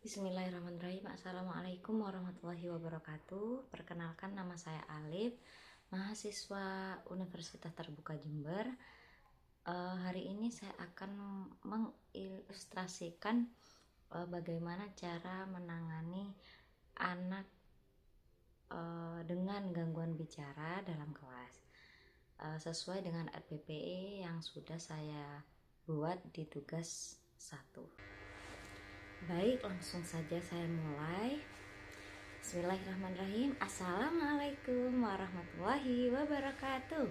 Bismillahirrahmanirrahim. Assalamualaikum warahmatullahi wabarakatuh. Perkenalkan, nama saya Alif, mahasiswa Universitas Terbuka Jember. Hari ini saya akan mengilustrasikan bagaimana cara menangani anak dengan gangguan bicara dalam kelas, sesuai dengan RPPE yang sudah saya buat di tugas 1. Baik, langsung saja saya mulai. Bismillahirrahmanirrahim. Assalamualaikum warahmatullahi wabarakatuh.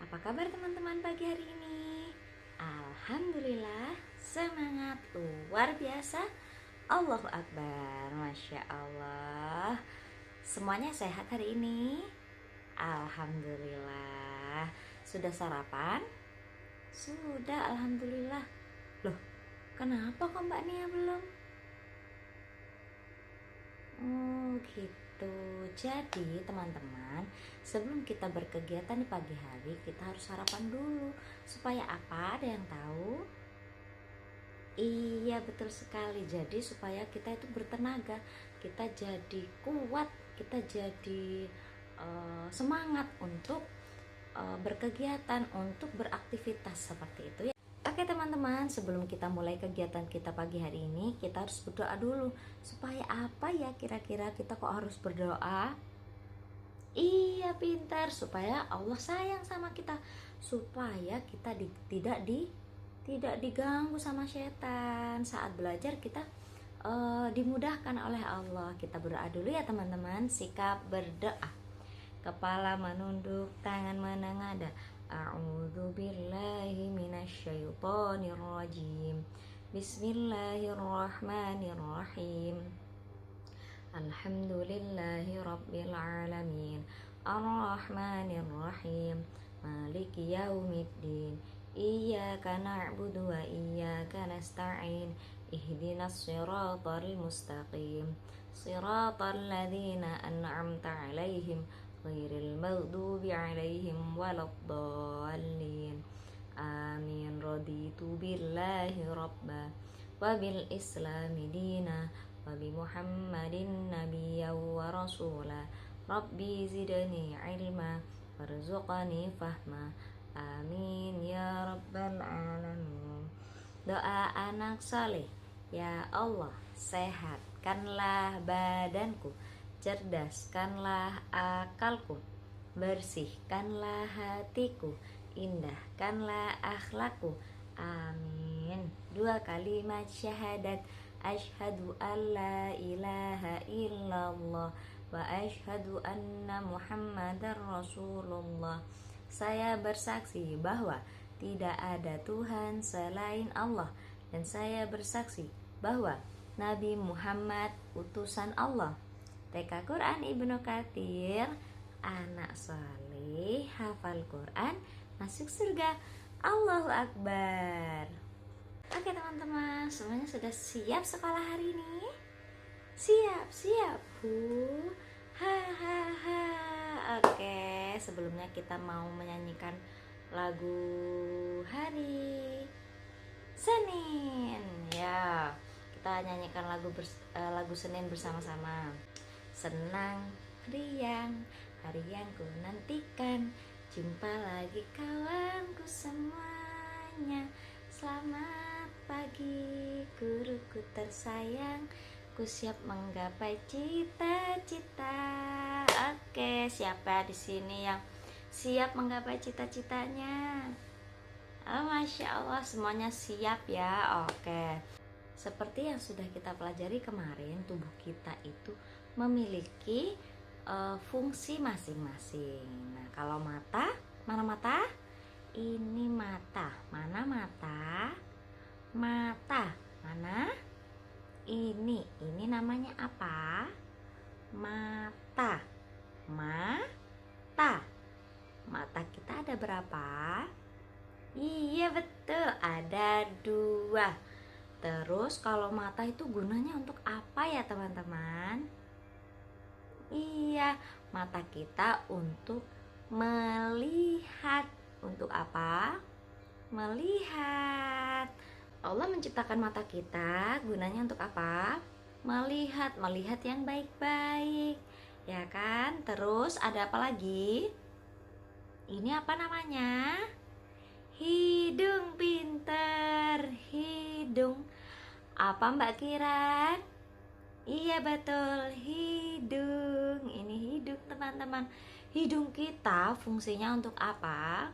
Apa kabar teman-teman pagi hari ini? Alhamdulillah, semangat luar biasa. Allahu Akbar, Masya Allah. Semuanya sehat hari ini? Alhamdulillah. Sudah sarapan? Sudah, Alhamdulillah. Loh, kenapa kok Mbak Nia belum? Oh gitu. Jadi teman-teman, sebelum kita berkegiatan di pagi hari, kita harus sarapan dulu. Supaya apa? Ada yang tahu? Iya, betul sekali. Jadi supaya kita itu bertenaga, kita jadi kuat, kita jadi semangat untuk berkegiatan, untuk beraktivitas seperti itu ya. Oke teman-teman, sebelum kita mulai kegiatan kita pagi hari ini, kita harus berdoa dulu. Supaya apa ya kira-kira kita kok harus berdoa? Iya, pintar, supaya Allah sayang sama kita, supaya kita tidak diganggu sama setan. Saat belajar kita dimudahkan oleh Allah. Kita berdoa dulu ya teman-teman. Sikap berdoa. Kepala menunduk, tangan menengadah. A'udzu billahi minasyaitonir rajim. Bismillahirrahmanirrahim. Alhamdulillahi rabbil alamin. Arrahmanirrahim. Maliki yaumiddin. Iyyaka na'budu wa iyyaka nasta'in. Ihdinas siratal mustaqim. Siratal ladzina an'amta 'alaihim ghairil maghdubi 'alaihim waladdallin. Amin. Raditu billahi rabba wa bil islami dina wa bi Muhammadin nabiyya wa rasula. Rabbi zidni ilma warzuqni fahma. Amin ya rabbal alamin. Doa anak saleh. Ya Allah, sehatkanlah badanku, cerdaskanlah akalku, bersihkanlah hatiku, indahkanlah akhlakku. Amin. 2 kalimat syahadat. Asyhadu an la ilaha illallah wa asyhadu anna muhammadar rasulullah. Saya bersaksi bahwa tidak ada Tuhan selain Allah, dan saya bersaksi bahwa Nabi Muhammad utusan Allah. TK Quran Ibnu Katsir, anak saleh hafal Quran masuk surga. Allahu Akbar. Oke teman-teman, semuanya sudah siap sekolah hari ini? Siap. Ha ha ha. Oke, sebelumnya kita mau menyanyikan lagu hari Senin ya. Kita nyanyikan lagu Senin bersama-sama. Senang, riang, hari yang ku nantikan, jumpa lagi kawanku semuanya. Selamat pagi guruku tersayang, ku siap menggapai cita-cita. Oke, siapa di sini yang siap menggapai cita-citanya? Oh, Masya Allah, semuanya siap ya. Oke. Seperti yang sudah kita pelajari kemarin, tubuh kita itu memiliki fungsi masing-masing. Nah, kalau mata, mana mata? Ini mata. Mana mata? Mata. Mana? Ini namanya apa? Mata. Mata. Mata kita ada berapa? Iya betul, ada 2. Terus kalau mata itu gunanya untuk apa ya teman-teman? Iya, mata kita untuk melihat. Untuk apa? Melihat. Allah menciptakan mata kita gunanya untuk apa? melihat yang baik-baik, ya kan? Terus ada apa lagi? Ini apa namanya? Hidung, pinter. Hidung. Apa Mbak Kiran? Iya betul, hidung. Ini hidung teman-teman. Hidung kita fungsinya untuk apa?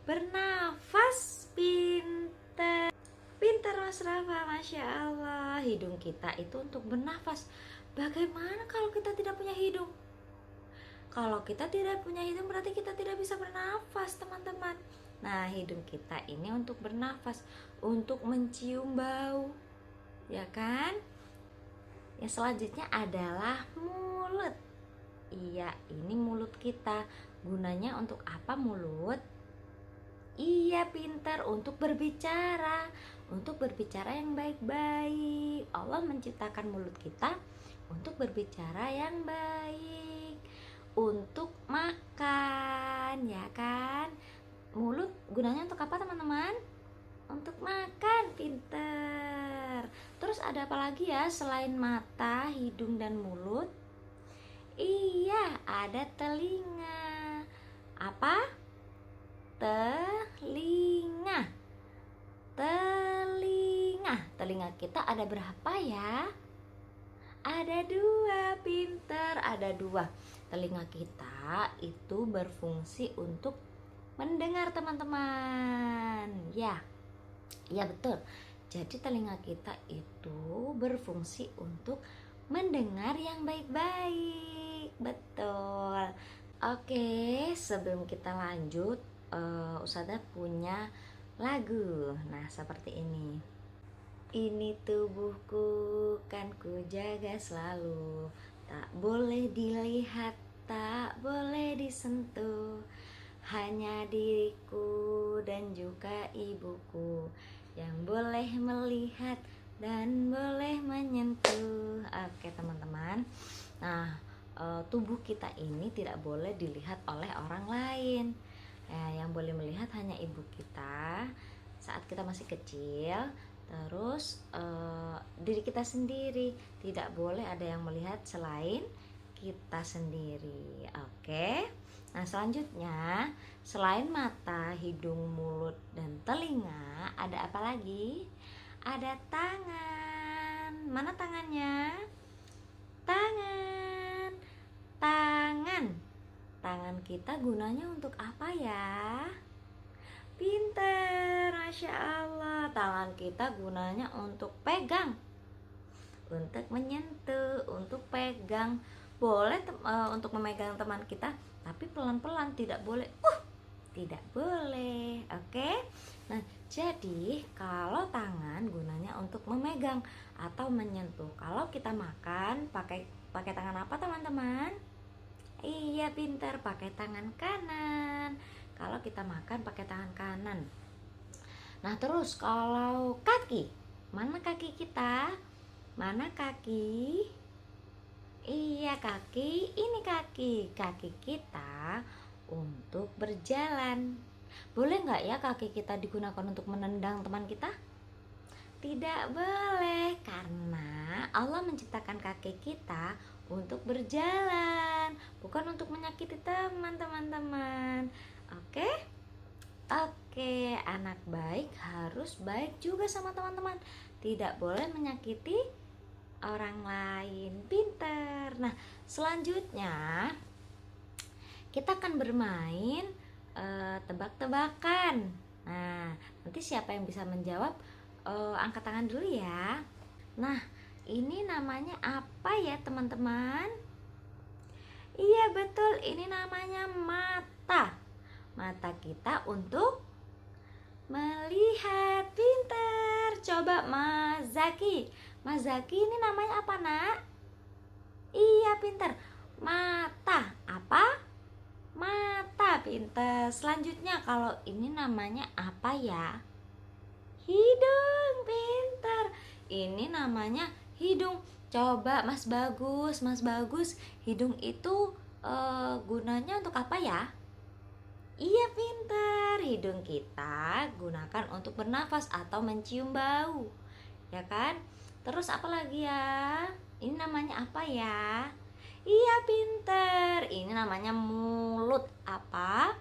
Bernafas, pinter. Pinter Mas Rafa, Masya Allah. Hidung kita itu untuk bernafas. Bagaimana kalau kita tidak punya hidung? Kalau kita tidak punya hidung berarti kita tidak bisa bernafas teman-teman. Nah, hidung kita ini untuk bernafas, untuk mencium bau, ya kan? Yang selanjutnya adalah mulut. Iya, ini mulut kita. Gunanya untuk apa mulut? Iya, pintar, untuk berbicara. Untuk berbicara yang baik-baik. Allah menciptakan mulut kita untuk berbicara yang baik. Untuk makan, ya kan? Mulut gunanya untuk apa teman-teman? Untuk makan, pinter. Terus ada apa lagi ya selain mata, hidung, dan mulut? Iya, ada telinga. Apa? Telinga. Telinga kita ada berapa ya? Ada 2, pinter. Ada 2. Telinga kita itu berfungsi untuk mendengar teman-teman. Ya betul. Jadi telinga kita itu berfungsi untuk mendengar yang baik-baik. Betul. Oke, sebelum kita lanjut, Ustazah punya lagu. Nah, seperti ini. Ini tubuhku kan ku jaga selalu, tak boleh dilihat, tak boleh disentuh. Hanya diriku dan juga ibuku yang boleh melihat dan boleh menyentuh. Oke teman-teman. Nah, tubuh kita ini tidak boleh dilihat oleh orang lain. Yang boleh melihat hanya ibu kita saat kita masih kecil. Terus diri kita sendiri, tidak boleh ada yang melihat selain kita sendiri. Oke. Nah, selanjutnya selain mata, hidung, mulut, dan telinga, ada apa lagi? Ada tangan. Mana tangannya? Tangan. Tangan kita gunanya untuk apa ya? Pinter, Masya Allah. Tangan kita gunanya untuk pegang, untuk menyentuh, untuk pegang. Boleh untuk memegang teman kita, tapi pelan-pelan, tidak boleh tidak boleh. Oke. Nah, jadi kalau tangan gunanya untuk memegang atau menyentuh. Kalau kita makan pakai tangan apa teman-teman? Iya, pintar, pakai tangan kanan. Kalau kita makan pakai tangan kanan. Nah, terus kalau kaki, mana kaki kita? Mana kaki? Iya, kaki. Ini kaki. Kaki kita untuk berjalan. Boleh nggak ya kaki kita digunakan untuk menendang teman kita? Tidak boleh, karena Allah menciptakan kaki kita untuk berjalan, bukan untuk menyakiti teman-teman. Oke? Oke, anak baik harus baik juga sama teman-teman. Tidak boleh menyakiti orang lain. Pinter. Nah, selanjutnya kita akan bermain tebak-tebakan. Nah, nanti siapa yang bisa menjawab, angkat tangan dulu ya. Nah, ini namanya apa ya teman-teman? Iya betul, ini namanya mata. Mata kita untuk melihat. Pinter. Coba Mas Zaki. Mas Zaki, ini namanya apa nak? Iya pinter. Mata. Apa? Mata, pinter. Selanjutnya kalau ini namanya apa ya? Hidung, pinter. Ini namanya hidung. Coba Mas Bagus, hidung itu gunanya untuk apa ya? Iya, pinter. Hidung kita gunakan untuk bernafas atau mencium bau, ya kan? Terus apa lagi ya? Ini namanya apa ya? Iya, pinter. Ini namanya mulut. Apa?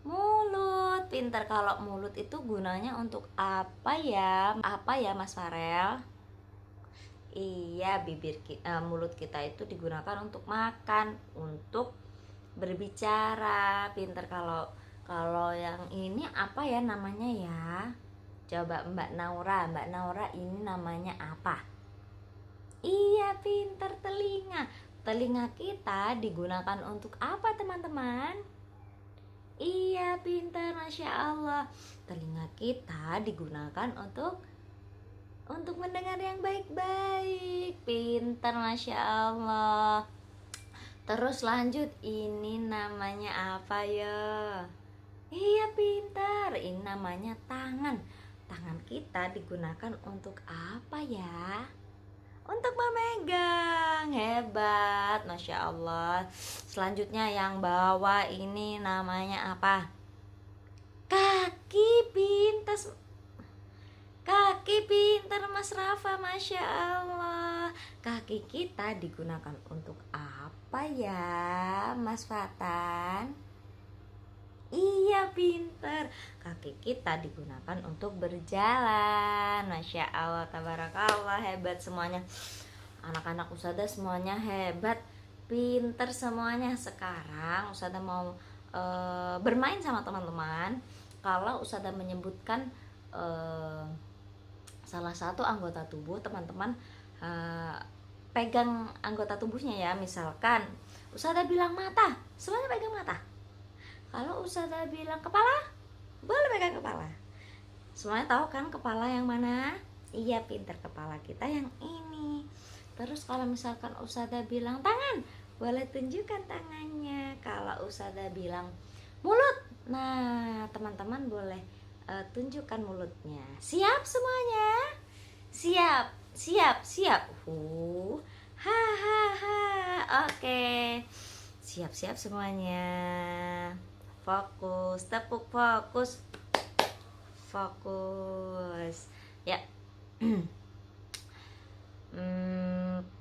Mulut. Pinter. Kalau mulut itu gunanya untuk apa ya? Apa ya, Mas Farel? Iya, mulut kita itu digunakan untuk makan, untuk berbicara. Pinter. Kalau yang ini apa ya namanya ya? Coba Mbak Naura. Mbak Naura, ini namanya apa? Iya, pinter, telinga. Telinga kita digunakan untuk apa, teman-teman? Iya, pinter, Masya Allah. Telinga kita digunakan untuk mendengar yang baik-baik. Pinter, Masya Allah. Terus lanjut, ini namanya apa ya? Iya, pintar. Ini namanya tangan. Tangan kita digunakan untuk apa ya? Untuk memegang. Hebat, Masya Allah. Selanjutnya yang bawah ini namanya apa? Kaki. Kaki, pintar Mas Rafa, Masya Allah. Kaki kita digunakan untuk apa ya, Mas Fatan? Iya, pintar. Kaki kita digunakan untuk berjalan. Masya Allah, tabarakallah, hebat semuanya. Anak-anak Ustazah semuanya hebat, pintar semuanya. Sekarang Ustazah mau bermain sama teman-teman. Kalau Ustazah menyebutkan salah satu anggota tubuh, teman-teman pegang anggota tubuhnya ya. Misalkan Ustazah bilang mata, semuanya pegang mata. Kalau Ustazah bilang kepala, boleh pegang kepala. Semuanya tahu kan kepala yang mana? Iya, pintar, kepala kita yang ini. Terus kalau misalkan Ustazah bilang tangan, boleh tunjukkan tangannya. Kalau Ustazah bilang mulut, nah teman-teman boleh tunjukkan mulutnya. Siap semuanya? Siap. Ha ha ha. Oke. Siap semuanya. Fokus, tepuk fokus. Fokus. Ya.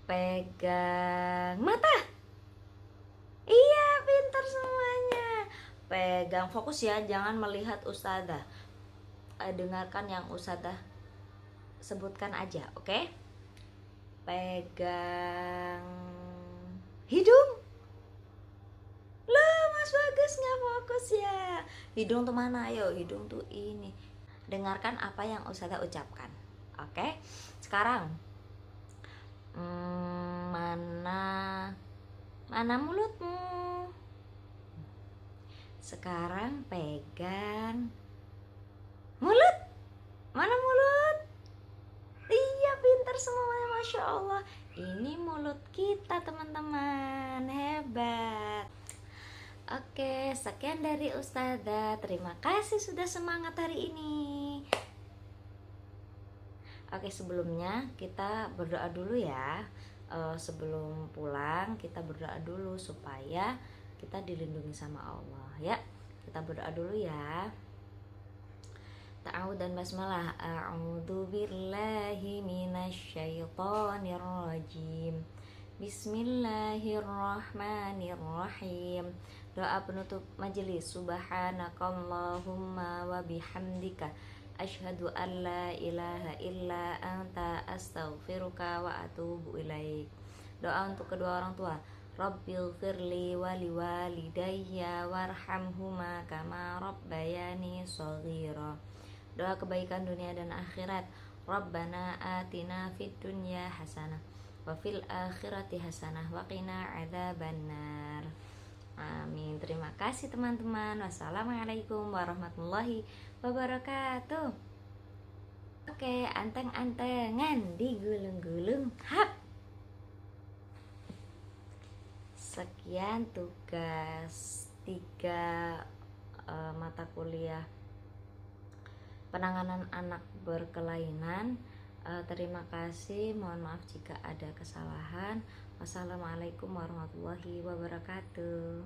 Pegang mata. Iya, pintar semuanya. Pegang fokus ya, jangan melihat Ustazah. Dengarkan yang Ustazah sebutkan aja, oke? Pegang hidung. Loh, Mas Bagus nggak fokus ya? Hidung tuh mana? Ayo, hidung tuh ini. Dengarkan apa yang Ustazah ucapkan, oke? Sekarang mana mulutmu? Sekarang pegang mulut. Mana mulut? Iya, pintar semuanya, Masya Allah. Ini mulut kita, teman-teman. Hebat. Oke, sekian dari Ustazah. Terima kasih sudah semangat hari ini. Oke, sebelumnya kita berdoa dulu ya. Sebelum pulang kita berdoa dulu supaya kita dilindungi sama Allah ya. Kita berdoa dulu ya. Ta'awud dan basmalah. A'udzu billahi minasyaitonir rajim. Bismillahirrahmanirrahim. Doa penutup majelis. Subhanakallahumma wa bihamdika asyhadu an la ilaha illa anta astaghfiruka wa atubu ilaik. Doa untuk kedua orang tua. Rabbighfirli wa liwalidayya warhamhuma kama rabbayani shaghira. Doa kebaikan dunia dan akhirat. Rabbana atina fid dunya hasanah wa fil akhirati hasanah wa qina adzabannar. Amin. Terima kasih teman-teman. Wassalamualaikum warahmatullahi wabarakatuh. Oke, anteng-antengan digulung-gulung. Hap. Sekian tugas 3 mata kuliah penanganan anak berkelainan. Terima kasih, mohon maaf jika ada kesalahan. Wassalamualaikum warahmatullahi wabarakatuh.